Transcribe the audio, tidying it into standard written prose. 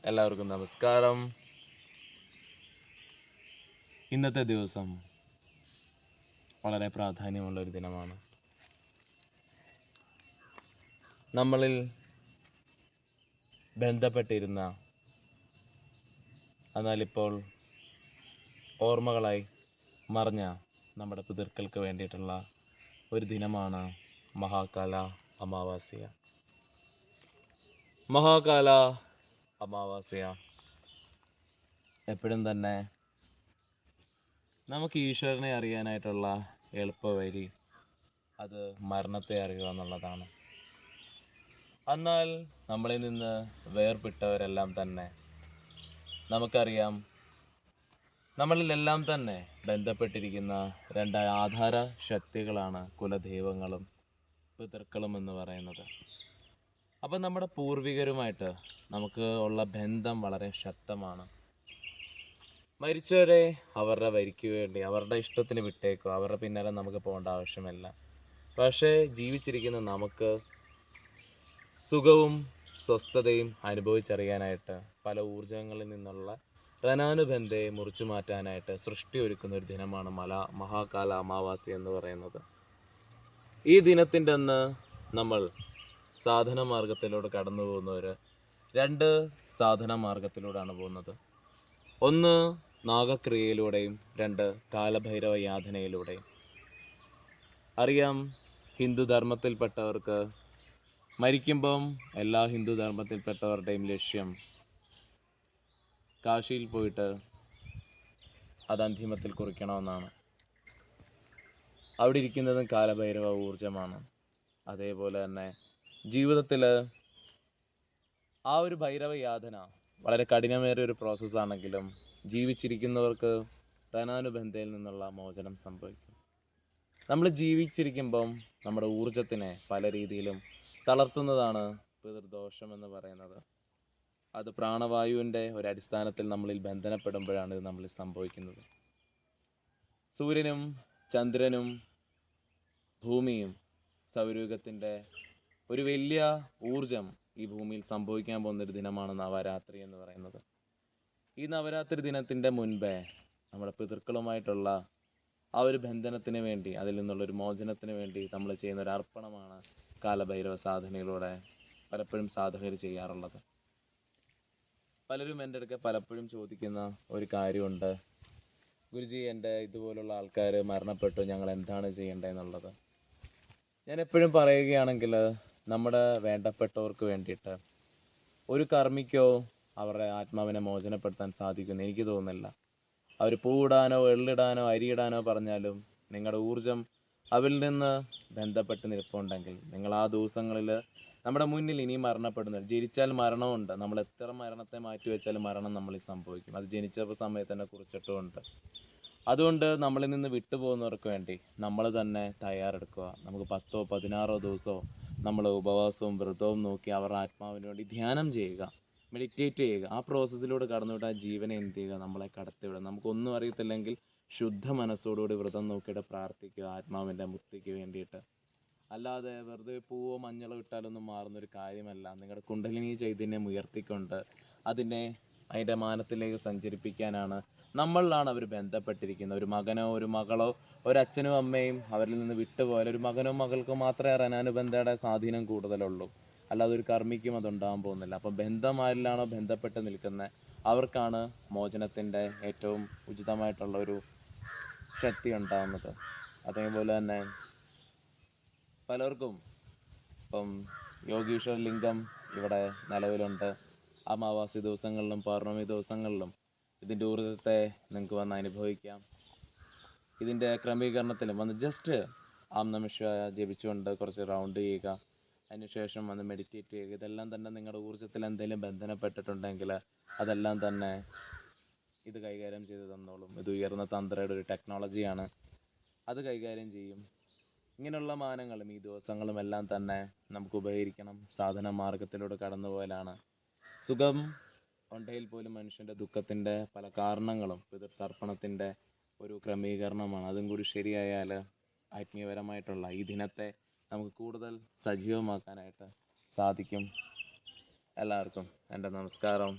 എല്ലാവർക്കും നമസ്കാരം. ഇന്നത്തെ ദിവസം വളരെ പ്രാധാന്യമുള്ള ഒരു ദിനമാണ്. നമ്മളിൽ ബന്ധപ്പെട്ടിരുന്ന, എന്നാലിപ്പോൾ ഓർമ്മകളായി മറഞ്ഞ നമ്മുടെ പിതൃക്കൾക്ക് വേണ്ടിയിട്ടുള്ള ഒരു ദിനമാണ് മഹാകാല അമാവാസ്യ. മഹാകാല അമാവാസ്യ എപ്പോഴും തന്നെ നമുക്ക് ഈശ്വരനെ അറിയാനായിട്ടുള്ള എളുപ്പവഴി അത് മരണത്തെ അറിയുക എന്നുള്ളതാണ്. എന്നാൽ നമ്മളിൽ നിന്ന് വേർപെട്ടവരെല്ലാം തന്നെ നമുക്കറിയാം, നമ്മളിലെല്ലാം തന്നെ ബന്ധപ്പെട്ടിരിക്കുന്ന രണ്ട് ആധാര ശക്തികളാണ് കുലദൈവങ്ങളും പിതൃക്കളും എന്ന് പറയുന്നത്. അപ്പം നമ്മുടെ പൂർവികരുമായിട്ട് നമുക്ക് ഉള്ള ബന്ധം വളരെ ശക്തമാണ്. മരിച്ചവരെ അവരുടെ വരിക്ക് വേണ്ടി അവരുടെ ഇഷ്ടത്തിന് വിട്ടേക്കുക, അവരുടെ പിന്നാലെ നമുക്ക് പോകേണ്ട ആവശ്യമില്ല. പക്ഷേ ജീവിച്ചിരിക്കുന്ന നമുക്ക് സുഖവും സ്വസ്ഥതയും അനുഭവിച്ചറിയാനായിട്ട് പല ഊർജങ്ങളിൽ നിന്നുള്ള രണാനുബന്ധയെ മുറിച്ചു മാറ്റാനായിട്ട് സൃഷ്ടി ഒരുക്കുന്ന ഒരു ദിനമാണ് മഹാകാല അമാവാസ്യ എന്ന് പറയുന്നത്. ഈ ദിനത്തിൻ്റെ അന്ന് നമ്മൾ സാധന മാർഗത്തിലൂടെ കടന്നു പോകുന്നവർ രണ്ട് സാധന മാർഗത്തിലൂടെയാണ് പോകുന്നത്. ഒന്ന് നാഗക്രിയയിലൂടെയും രണ്ട് കാലഭൈരവ യാതനയിലൂടെയും. അറിയാം, ഹിന്ദു ധർമ്മത്തിൽപ്പെട്ടവർക്ക് മരിക്കുമ്പം എല്ലാ ഹിന്ദു ധർമ്മത്തിൽപ്പെട്ടവരുടെയും ലക്ഷ്യം കാശിയിൽ പോയിട്ട് അത് അന്തിമത്തിൽ കുറിക്കണമെന്നാണ്. അവിടെ ഇരിക്കുന്നതും കാലഭൈരവ ഊർജമാണ്. അതേപോലെ തന്നെ ജീവിതത്തിൽ ആ ഒരു ഭൈരവ യാതന വളരെ കഠിനമേറിയ ഒരു പ്രോസസ്സാണെങ്കിലും ജീവിച്ചിരിക്കുന്നവർക്ക് ധനാനുബന്ധയിൽ നിന്നുള്ള മോചനം സംഭവിക്കും. നമ്മൾ ജീവിച്ചിരിക്കുമ്പം നമ്മുടെ ഊർജത്തിനെ പല രീതിയിലും തളർത്തുന്നതാണ് പിതൃദോഷം എന്ന് പറയുന്നത്. അത് പ്രാണവായുവിൻ്റെ ഒരടിസ്ഥാനത്തിൽ നമ്മളിൽ ബന്ധനപ്പെടുമ്പോഴാണ് ഇത് നമ്മളിൽ സംഭവിക്കുന്നത്. സൂര്യനും ചന്ദ്രനും ഭൂമിയും സൗരയൂഥത്തിൻ്റെ ഒരു വലിയ ഊർജം ഈ ഭൂമിയിൽ സംഭവിക്കാൻ പോകുന്നൊരു ദിനമാണ് നവരാത്രി എന്ന് പറയുന്നത്. ഈ നവരാത്രി ദിനത്തിൻ്റെ മുൻപേ നമ്മുടെ പിതൃക്കളുമായിട്ടുള്ള ആ ഒരു ബന്ധനത്തിന് വേണ്ടി, അതിൽ നിന്നുള്ളൊരു മോചനത്തിന് വേണ്ടി നമ്മൾ ചെയ്യുന്ന ഒരു അർപ്പണമാണ് കാലഭൈരവ സാധനയിലൂടെ പലപ്പോഴും സാധകർ ചെയ്യാറുള്ളത്. പലരും എൻ്റെ അടുക്ക പലപ്പോഴും ചോദിക്കുന്ന ഒരു കാര്യമുണ്ട്, ഗുരുജി എൻ്റെ ഇതുപോലുള്ള ആൾക്കാർ മരണപ്പെട്ടു, ഞങ്ങൾ എന്താണ് ചെയ്യേണ്ടതെന്നുള്ളത്. ഞാൻ എപ്പോഴും പറയുകയാണെങ്കിൽ, നമ്മുടെ വേണ്ടപ്പെട്ടവർക്ക് വേണ്ടിയിട്ട് ഒരു കർമ്മിക്കോ അവരുടെ ആത്മാവിനെ മോചനപ്പെടുത്താൻ സാധിക്കുമെന്ന് എനിക്ക് തോന്നുന്നില്ല. അവർ പൂവിടാനോ എള്ളിടാനോ അരിയിടാനോ പറഞ്ഞാലും നിങ്ങളുടെ ഊർജം അവരിൽ നിന്ന് ബന്ധപ്പെട്ട് നിൽപ്പുണ്ടെങ്കിൽ നിങ്ങൾ ആ ദിവസങ്ങളിൽ നമ്മുടെ മുന്നിൽ ഇനി മരണപ്പെടുന്നു. ജനിച്ചാൽ മരണമുണ്ട്. നമ്മൾ എത്ര മരണത്തെ മാറ്റി വെച്ചാലും മരണം നമ്മളിൽ സംഭവിക്കും. അത് ജനിച്ച സമയത്ത് തന്നെ കുറിച്ചിട്ടുമുണ്ട്. അതുകൊണ്ട് നമ്മളിൽ നിന്ന് വിട്ടുപോകുന്നവർക്ക് വേണ്ടി നമ്മൾ തന്നെ തയ്യാറെടുക്കുക. നമുക്ക് 10 16 ദിവസമോ നമ്മൾ ഉപവാസവും വ്രതവും നോക്കി അവരുടെ ആത്മാവിന് വേണ്ടി ധ്യാനം ചെയ്യുക, മെഡിറ്റേറ്റ് ചെയ്യുക. ആ പ്രോസസ്സിലൂടെ കടന്നുവിട്ട് ആ ജീവനെ എന്ത് ചെയ്യുക, നമ്മളെ കടത്തിവിടുക. നമുക്കൊന്നും അറിയത്തില്ലെങ്കിൽ ശുദ്ധ മനസ്സോടുകൂടി വ്രതം നോക്കിയിട്ട് പ്രാർത്ഥിക്കുക ആത്മാവിൻ്റെ മുക്തിക്ക് വേണ്ടിയിട്ട്. അല്ലാതെ വെറുതെ പൂവോ മഞ്ഞളോ ഇട്ടാലൊന്നും മാറുന്നൊരു കാര്യമല്ല. നിങ്ങളുടെ കുണ്ടലിനി ചൈതന്യം ഉയർത്തിക്കൊണ്ട് അതിൻ്റെ മാനത്തിലേക്ക് സഞ്ചരിപ്പിക്കാനാണ് നമ്മളിലാണ് അവർ ബന്ധപ്പെട്ടിരിക്കുന്നത്. ഒരു മകനോ ഒരു മകളോ ഒരച്ഛനും അമ്മയും അവരിൽ നിന്ന് വിട്ടുപോയാൽ ഒരു മകനോ മകൾക്കോ മാത്രമേ രണാനുബന്ധയുടെ സ്വാധീനം കൂടുതലുള്ളൂ. അല്ലാതെ ഒരു കർമ്മിക്കും അതുണ്ടാകാൻ പോകുന്നില്ല. അപ്പം ബന്ധം ആരിലാണോ ബന്ധപ്പെട്ട് നിൽക്കുന്നത് അവർക്കാണ് മോചനത്തിൻ്റെ ഏറ്റവും ഉചിതമായിട്ടുള്ള ഒരു ശക്തി ഉണ്ടാകുന്നത്. അതേപോലെ തന്നെ പലർക്കും ഇപ്പം യോഗീശ്വര ലിംഗം ഇവിടെ നിലവിലുണ്ട്. അമാവാസി ദിവസങ്ങളിലും പൗർണമി ദിവസങ്ങളിലും ഇതിൻ്റെ ഊർജ്ജത്തെ നിങ്ങൾക്ക് വന്ന് അനുഭവിക്കാം. ഇതിൻ്റെ ക്രമീകരണത്തിലും വന്ന് ജസ്റ്റ് ആം നമഃ ശിവായ ജപിച്ചുകൊണ്ട് കുറച്ച് റൗണ്ട് ചെയ്യുക, അതിനുശേഷം വന്ന് മെഡിറ്റേറ്റ് ചെയ്യുക. ഇതെല്ലാം തന്നെ നിങ്ങളുടെ ഊർജ്ജത്തിൽ എന്തെങ്കിലും ബന്ധനപ്പെട്ടിട്ടുണ്ടെങ്കിൽ അതെല്ലാം തന്നെ ഇത് കൈകാര്യം ചെയ്ത് തന്നോളും. ഇത് ഉയർന്ന തന്ത്രയുടെ ഒരു ടെക്നോളജിയാണ്, അത് കൈകാര്യം ചെയ്യും. ഇങ്ങനെയുള്ള മാനങ്ങളും ഈ ദിവസങ്ങളും എല്ലാം തന്നെ നമുക്ക് ഉപകരിക്കണം. സാധന മാർഗത്തിലൂടെ കടന്നു പോയാലാണ് സുഖം ഉണ്ടെങ്കിൽ പോലും മനുഷ്യൻ്റെ ദുഃഖത്തിൻ്റെ പല കാരണങ്ങളും പിതൃതർപ്പണത്തിൻ്റെ ഒരു ക്രമീകരണമാണ്. അതും കൂടി ശരിയായാൽ ആത്മീയപരമായിട്ടുള്ള ഈ ദിനത്തെ നമുക്ക് കൂടുതൽ സജീവമാക്കാനായിട്ട് സാധിക്കും. എല്ലാവർക്കും എൻ്റെ നമസ്കാരം.